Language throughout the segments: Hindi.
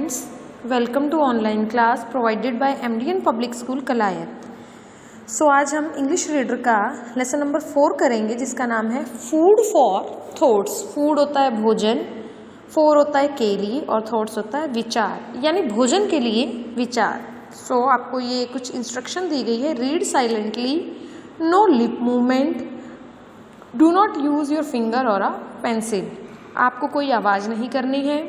students, welcome to online class provided by MDN Public School Kalayat. सो आज हम इंग्लिश रीडर का लेसन नंबर 4 करेंगे जिसका नाम है फूड फॉर थॉट्स। फूड होता है भोजन, फॉर होता है के लिए और थॉट्स होता है विचार, यानी भोजन के लिए विचार। सो आपको ये कुछ इंस्ट्रक्शन दी गई है। Read silently, no lip movement, do not use your finger और अ पेंसिल। आपको कोई आवाज़ नहीं करनी है,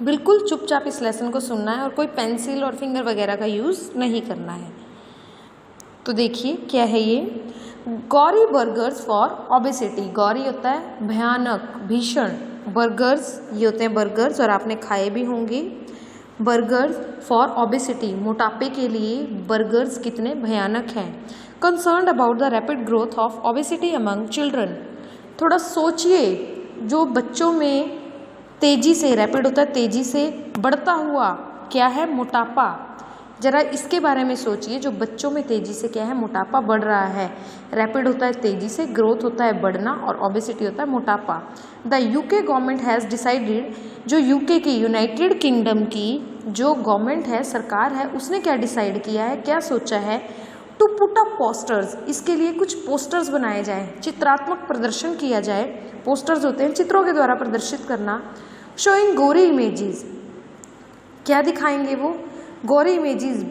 बिल्कुल चुपचाप इस लेसन को सुनना है और कोई पेंसिल और फिंगर वगैरह का यूज़ नहीं करना है। तो देखिए क्या है ये, Gauri burgers for obesity. Gauri होता है भयानक, भीषण। बर्गर्स ये होते हैं बर्गर्स और आपने खाए भी होंगे। बर्गर्स फॉर ओबेसिटी, मोटापे के लिए बर्गर्स कितने भयानक हैं। Concerned about the rapid growth of obesity among children. थोड़ा सोचिए, जो बच्चों में तेजी से, रैपिड होता है तेजी से बढ़ता हुआ, क्या है मोटापा। जरा इसके बारे में सोचिए, जो बच्चों में तेजी से क्या है मोटापा बढ़ रहा है। रैपिड होता है तेजी से, ग्रोथ होता है बढ़ना और ओबेसिटी होता है मोटापा। The UK government has decided, जो यूके की, यूनाइटेड किंगडम की जो गवर्नमेंट है, सरकार है, उसने क्या डिसाइड किया है, क्या सोचा है, टू पुट अप पोस्टर्स। इसके लिए कुछ पोस्टर्स बनाए जाए, चित्रात्मक प्रदर्शन किया जाए। पोस्टर्स होते हैं चित्रों के द्वारा प्रदर्शित करना। शोइंग गोरी इमेजेस, क्या दिखाएंगे वो, गोरी इमेजेस,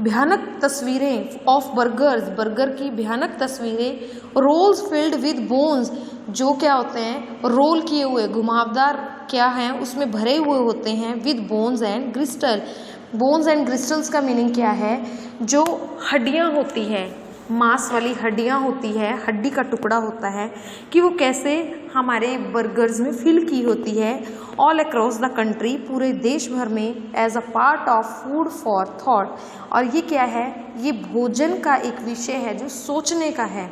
भयानक तस्वीरें ऑफ बर्गर्स, बर्गर की भयानक तस्वीरें। रोल्स फिल्ड विद बोन्स, जो क्या होते हैं रोल किए हुए, घुमावदार क्या हैं उसमें भरे हुए होते हैं। With bones and gristle, bones and gristles का मीनिंग क्या है, जो हड्डियाँ होती हैं, मांस वाली हड्डियाँ होती है, हड्डी का टुकड़ा होता है, कि वो कैसे हमारे बर्गर्स में फिल की होती है। ऑल अक्रॉस द कंट्री, पूरे देश भर में, as a part of food for thought. और ये क्या है, ये भोजन का एक विषय है जो सोचने का है।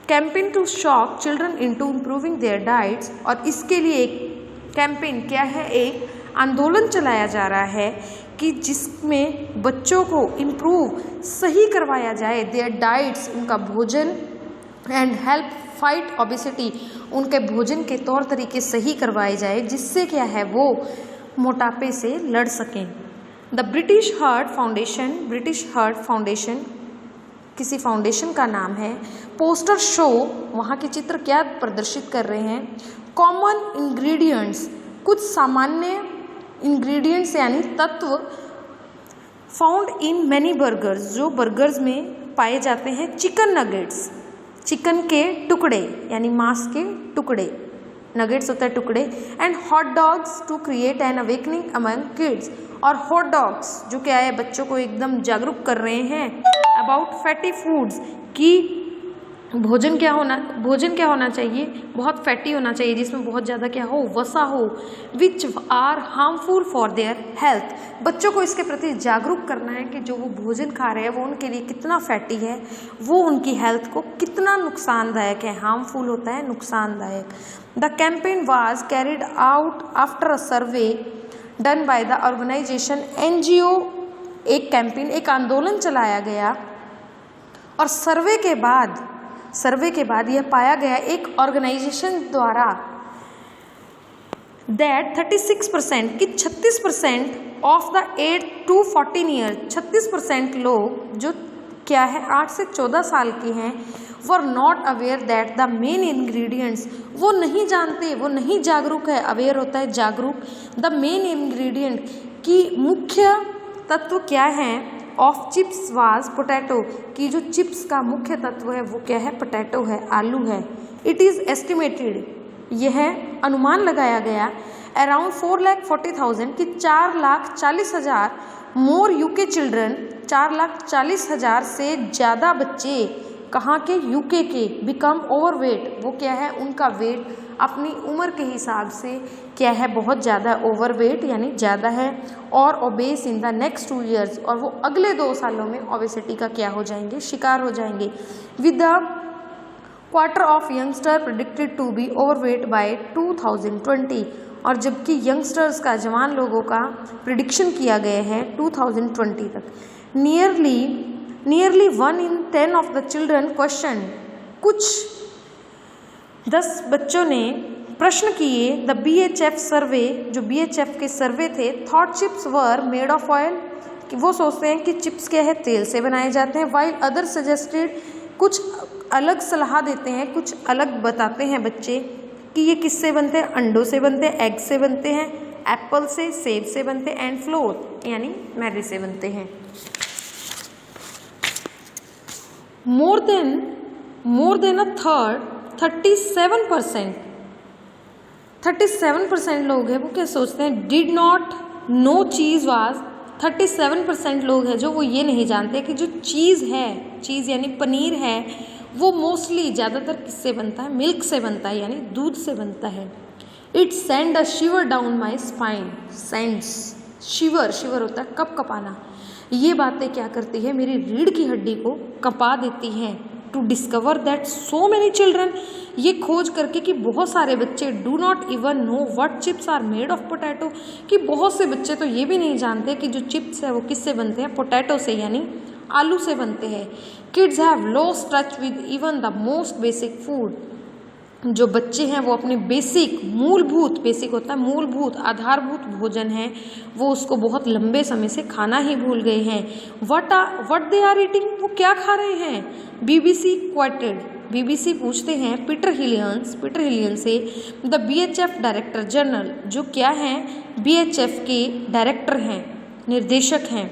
Campaign to shock children into improving their diets, और इसके लिए एक कैंपेन क्या है, एक आंदोलन चलाया जा रहा है कि जिसमें बच्चों को इम्प्रूव, सही करवाया जाए देयर डाइट्स, उनका भोजन, एंड हेल्प फाइट ओबेसिटी, उनके भोजन के तौर तरीके सही करवाए जाए, जिससे क्या है वो मोटापे से लड़ सकें। The British heart foundation, British heart foundation किसी फाउंडेशन का नाम है। पोस्टर शो, वहाँ के चित्र क्या प्रदर्शित कर रहे हैं, कॉमन इंग्रेडिएंट्स, कुछ सामान्य इंग्रेडिएंट्स यानी तत्व, फाउंड इन मैनी बर्गर्स, जो बर्गर्स में पाए जाते हैं। चिकन नगेट्स, चिकन के टुकड़े यानी मांस के टुकड़े, नगेट्स होता है टुकड़े। And hot dogs to create an awakening among kids, और हॉट डॉग्स जो क्या है बच्चों को एकदम जागरूक कर रहे हैं। अबाउट फैटी फूड्स, की भोजन क्या होना चाहिए, बहुत फैटी होना चाहिए, जिसमें बहुत ज़्यादा क्या हो, वसा हो। Which are harmful for their health, बच्चों को इसके प्रति जागरूक करना है कि जो वो भोजन खा रहे हैं वो उनके लिए कितना फैटी है, वो उनकी हेल्थ को कितना नुकसानदायक है। हार्मफुल होता है नुकसानदायक। The campaign was carried out after a survey done by the organisation NGO। एक कैंपेन, एक आंदोलन चलाया गया और सर्वे के बाद यह पाया गया एक ऑर्गेनाइजेशन द्वारा दैट 36%, कि 36% ऑफ द 8 to 14 ईयर, 36% लोग जो क्या है 8 से 14 साल के हैं, were not aware that the main ingredients, वो नहीं जानते, वो नहीं जागरूक है। अवेयर होता है जागरूक। द मेन इंग्रेडिएंट, की मुख्य तत्व क्या हैं, ऑफ चिप्स वाज पोटैटो, की जो चिप्स का मुख्य तत्व है वो क्या है, पोटैटो है, आलू है। इट इज़ एस्टिमेटेड, यह अनुमान लगाया गया, अराउंड 4,40,000, कि 4,40,000 मोर यूके चिल्ड्रन, 4,40,000 से ज़्यादा बच्चे कहाँ के, यूके के, बिकम ओवरवेट, वो क्या है उनका वेट अपनी उम्र के हिसाब से क्या है बहुत ज़्यादा ओवरवेट यानी ज़्यादा है। और obese in the next 2 years, और वो अगले 2 सालों में ओबेसिटी का क्या हो जाएंगे, शिकार हो जाएंगे। With the quarter of youngster predicted to be overweight by 2020, और जबकि यंगस्टर्स का, जवान लोगों का प्रिडिक्शन किया गया है 2020 तक। Nearly 1 in 10 of the children question, कुछ 10 बच्चों ने प्रश्न किए द BHF सर्वे, जो BHF के सर्वे थे, thought chips were made of oil, कि वो सोचते हैं कि चिप्स क्या है, तेल से बनाए जाते हैं। वाइल अदर सजेस्टेड, कुछ अलग सलाह देते हैं, कुछ अलग बताते हैं बच्चे कि ये किससे बनते हैं, अंडों से बनते हैं, एग से बनते हैं, एप्पल से, सेब से बनते हैं, एंड फ्लोर यानी मैदे से बनते हैं। मोर देन अ थर्ड 37% लोग हैं वो क्या सोचते हैं, did not know cheese was, 37% लोग हैं जो वो ये नहीं जानते कि जो चीज़ है, चीज़ यानी पनीर है, वो मोस्टली ज़्यादातर किससे बनता है, मिल्क से बनता है यानी दूध से बनता है। It send a shiver down my spine, sends, shiver होता है कपाना। ये बातें क्या करती है, मेरी रीढ़ की हड्डी को कपा देती हैं। To discover that so many children, ये खोज करके कि बहुत सारे बच्चे do not even know what chips are made of potato, कि बहुत से बच्चे तो ये भी नहीं जानते कि जो चिप्स है वो किससे बनते हैं, पोटैटो से यानी आलू से बनते हैं। Kids have lost touch with even the most basic food, जो बच्चे हैं वो अपने मूलभूत, बेसिक होता है मूलभूत, आधारभूत भोजन है, वो उसको बहुत लंबे समय से खाना ही भूल गए हैं। व्हाट दे आर ईटिंग, वो क्या खा रहे हैं। BBC क्वाइटेड, BBC पूछते हैं पीटर हिलियन से, द BHF डायरेक्टर जनरल, जो क्या हैं, BHF के डायरेक्टर हैं, निर्देशक हैं।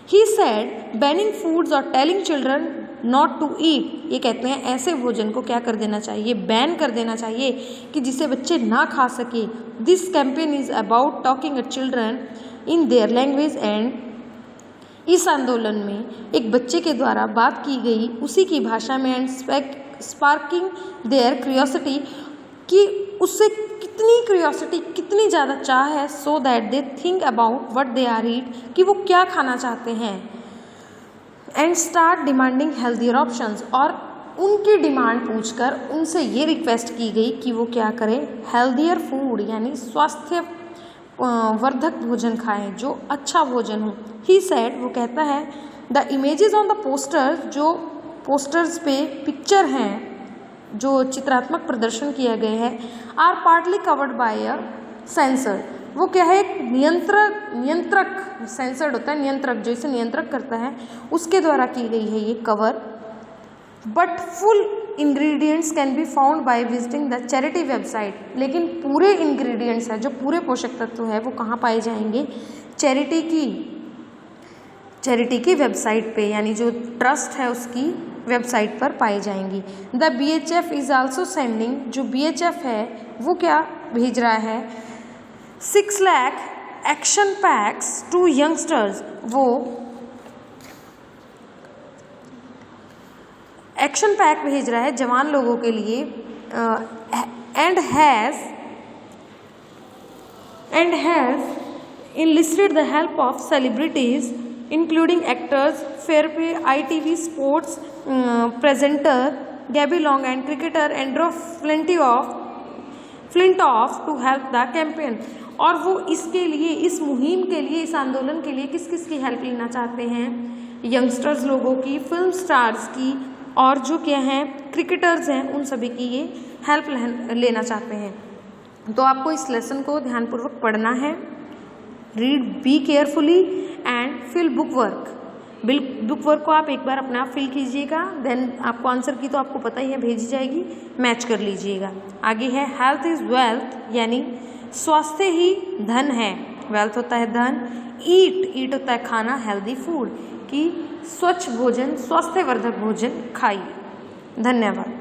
ही सेड बैनिंग फूड्स और telling children not to eat, ये कहते हैं ऐसे भोजन को क्या कर देना चाहिए, बैन कर देना चाहिए कि जिसे बच्चे ना खा सके। This campaign is about talking a children in their language and, इस आंदोलन में एक बच्चे के द्वारा बात की गई उसी की भाषा में, एंड स्पार्किंग देयर क्यूरियोसिटी, कि उससे कितनी ज़्यादा चाह है, so that they think about what they are eat, कि वो क्या खाना चाहते हैं। And start demanding healthier options, और उनकी डिमांड पूछकर उनसे ये रिक्वेस्ट की गई कि वो क्या करें, हेल्थियर फूड यानी स्वास्थ्य वर्धक भोजन खाएं, जो अच्छा भोजन हो। ही सेड, वो कहता है, the images on the poster, जो पोस्टर्स पे पिक्चर हैं, जो चित्रात्मक प्रदर्शन किया गया है, are partly covered by a censor, वो क्या है, एक नियंत्रक, सेंसर्ड होता है नियंत्रक, जो इसे नियंत्रक करता है, उसके द्वारा की गई है ये cover. But full ingredients can be found by visiting the charity website, लेकिन पूरे इंग्रेडिएंट्स है, जो पूरे पोषक तत्व है, वो कहाँ पाए जाएंगे, चैरिटी की वेबसाइट पे, यानी जो ट्रस्ट है उसकी वेबसाइट पर पाई जाएंगी। The BHF is also sending, जो BHF है वो क्या भेज रहा है, 6 lakh action packs to youngsters, वो एक्शन पैक भेज रहा है जवान लोगों के लिए, and has enlisted the help of celebrities including actors, Fairpay, ITV Sports presenter Gabby Long and cricketer Andrew Flintoff to help the campaign। और वो इसके लिए, इस मुहिम के लिए, इस आंदोलन के लिए किस किस की हेल्प लेना चाहते हैं, यंगस्टर्स लोगों की, फिल्म स्टार्स की, और जो क्या हैं क्रिकेटर्स हैं, उन सभी की ये हेल्प लेना चाहते हैं। तो आपको इस लेसन को ध्यानपूर्वक पढ़ना है, read be carefully and fill book work. Book work को आप एक बार अपने आप फिल कीजिएगा, देन आपको आंसर की तो आपको पता ही है, भेजी जाएगी, मैच कर लीजिएगा। आगे है हेल्थ इज़ वेल्थ, यानी स्वास्थ्य ही धन है, वेल्थ होता है धन, ईट होता है खाना, हेल्दी फूड, कि स्वच्छ भोजन, स्वास्थ्यवर्धक भोजन खाइए। धन्यवाद।